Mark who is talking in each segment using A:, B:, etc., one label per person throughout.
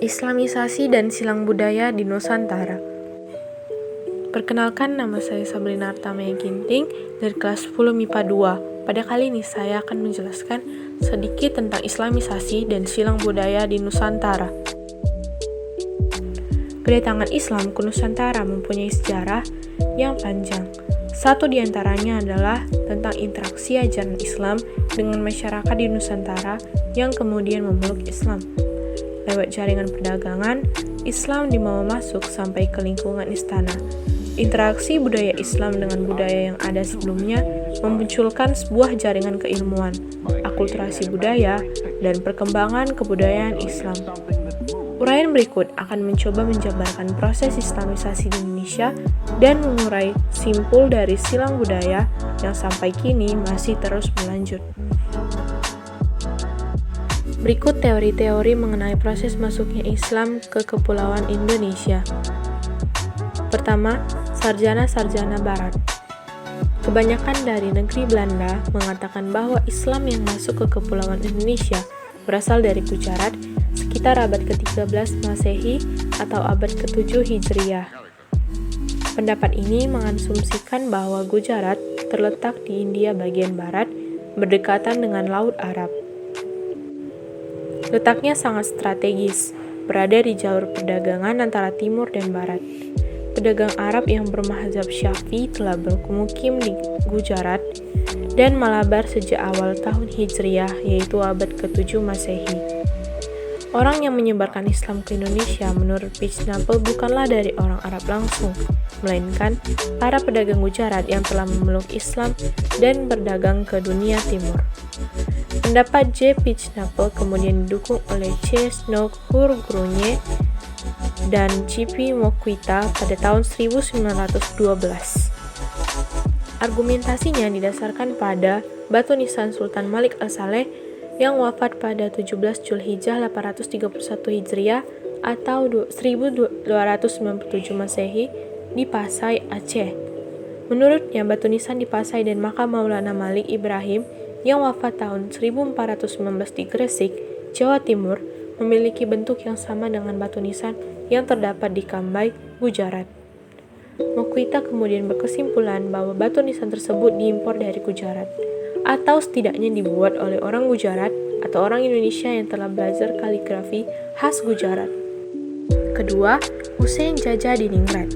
A: Islamisasi dan silang budaya di Nusantara. Perkenalkan, nama saya Sabrina Artamaya Ginting dari kelas 10 MIPA 2. Pada kali ini saya akan menjelaskan sedikit tentang Islamisasi dan silang budaya di Nusantara. Kedatangan Islam ke Nusantara mempunyai sejarah yang panjang. Satu di antaranya adalah tentang interaksi ajaran Islam dengan masyarakat di Nusantara yang kemudian memeluk Islam. Lewat jaringan perdagangan, Islam dibawa masuk sampai ke lingkungan istana. Interaksi budaya Islam dengan budaya yang ada sebelumnya memunculkan sebuah jaringan keilmuan, akulturasi budaya, dan perkembangan kebudayaan Islam. Uraian berikut akan mencoba menjabarkan proses Islamisasi di Indonesia dan mengurai simpul dari silang budaya yang sampai kini masih terus berlanjut. Berikut teori-teori mengenai proses masuknya Islam ke Kepulauan Indonesia. Pertama, sarjana-sarjana Barat. Kebanyakan dari negeri Belanda mengatakan bahwa Islam yang masuk ke Kepulauan Indonesia berasal dari Gujarat sekitar abad ke-13 Masehi atau abad ke-7 Hijriah. Pendapat ini mengasumsikan bahwa Gujarat terletak di India bagian barat, berdekatan dengan Laut Arab. Letaknya sangat strategis, berada di jalur perdagangan antara timur dan barat. Pedagang Arab yang bermazhab Syafi'i telah bermukim di Gujarat dan Malabar sejak awal tahun Hijriah, yaitu abad ke-7 Masehi. Orang yang menyebarkan Islam ke Indonesia menurut Pijnaple bukanlah dari orang Arab langsung, melainkan para pedagang Gujarat yang telah memeluk Islam dan berdagang ke dunia timur. Pendapat J. Pijnaple kemudian didukung oleh C. Snow Hurgrunje dan C. P. Moquita pada tahun 1912. Argumentasinya didasarkan pada batu nisan Sultan Malik Al-Saleh yang wafat pada 17 Zulhijjah 831 Hijriah atau 1297 Masehi di Pasai, Aceh. Menurutnya, batu nisan di Pasai dan makam Maulana Malik Ibrahim yang wafat tahun 1419 di Gresik, Jawa Timur, memiliki bentuk yang sama dengan batu nisan yang terdapat di Cambay, Gujarat. Moquita kemudian berkesimpulan bahwa batu nisan tersebut diimpor dari Gujarat, atau setidaknya dibuat oleh orang Gujarat atau orang Indonesia yang telah belajar kaligrafi khas Gujarat. Kedua, Hussein Jaja Diningrat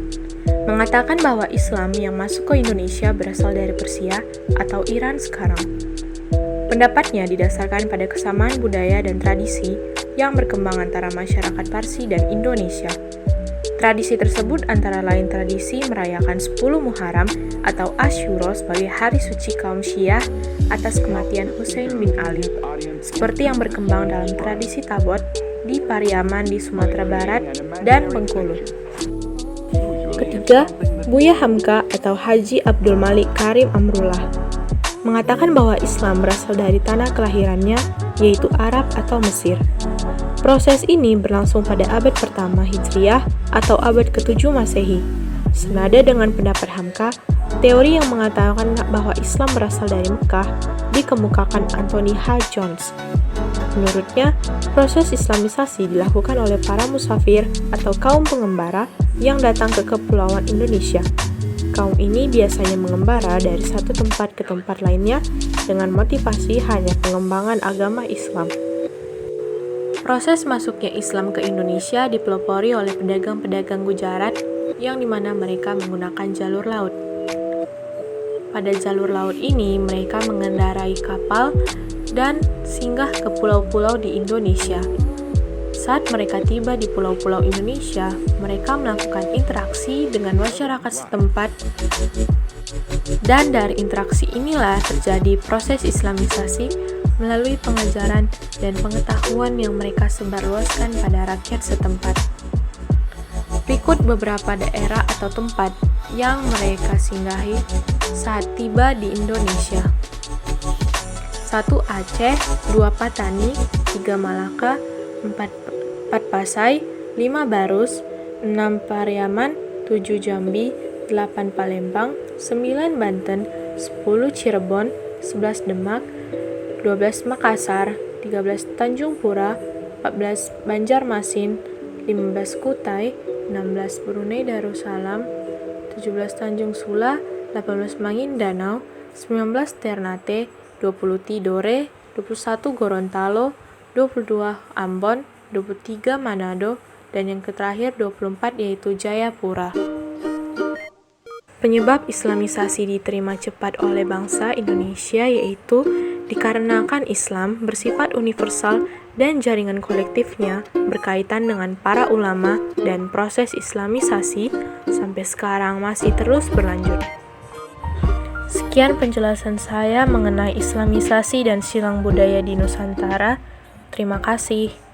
A: mengatakan bahwa Islam yang masuk ke Indonesia berasal dari Persia atau Iran sekarang. Pendapatnya didasarkan pada kesamaan budaya dan tradisi yang berkembang antara masyarakat Parsi dan Indonesia. Tradisi tersebut antara lain tradisi merayakan 10 Muharram atau Asyura sebagai hari suci kaum Syiah atas kematian Husain bin Ali, seperti yang berkembang dalam tradisi Tabot di Pariaman di Sumatera Barat dan Bengkulu. Ketiga, Buya Hamka atau Haji Abdul Malik Karim Amrullah mengatakan bahwa Islam berasal dari tanah kelahirannya, yaitu Arab atau Mesir. Proses ini berlangsung pada abad pertama Hijriah atau abad ke-7 Masehi. Senada dengan pendapat Hamka, teori yang mengatakan bahwa Islam berasal dari Mekah dikemukakan Anthony H. Jones. Menurutnya, proses Islamisasi dilakukan oleh para musafir atau kaum pengembara yang datang ke Kepulauan Indonesia. Kaum ini biasanya mengembara dari satu tempat ke tempat lainnya dengan motivasi hanya pengembangan agama Islam. Proses masuknya Islam ke Indonesia dipelopori oleh pedagang-pedagang Gujarat yang dimana mereka menggunakan jalur laut. Pada jalur laut ini, mereka mengendarai kapal dan singgah ke pulau-pulau di Indonesia. Saat mereka tiba di pulau-pulau Indonesia, mereka melakukan interaksi dengan masyarakat setempat, dan dari interaksi inilah terjadi proses Islamisasi melalui pengajaran dan pengetahuan yang mereka sebarluaskan pada rakyat setempat. Berikut beberapa daerah atau tempat yang mereka singgahi saat tiba di Indonesia. 1. Aceh, 2. Patani, 3. Malaka, 4 Pasai, 5 Barus, 6 Pariaman, 7 Jambi, 8 Palembang, 9 Banten, 10 Cirebon, 11 Demak, 12 Makassar, 13 Tanjung Pura, 14 Banjarmasin, 15 Kutai, 16 Brunei Darussalam, 17 Tanjung Sula, 18 Maguindanao, 19 Ternate, 20 Tidore, 21 Gorontalo, 22 Ambon, 23 Manado, dan yang terakhir 24 yaitu Jayapura. Penyebab Islamisasi diterima cepat oleh bangsa Indonesia yaitu dikarenakan Islam bersifat universal dan jaringan kolektifnya berkaitan dengan para ulama dan proses Islamisasi sampai sekarang masih terus berlanjut. Sekian penjelasan saya mengenai Islamisasi dan silang budaya di Nusantara. Terima kasih.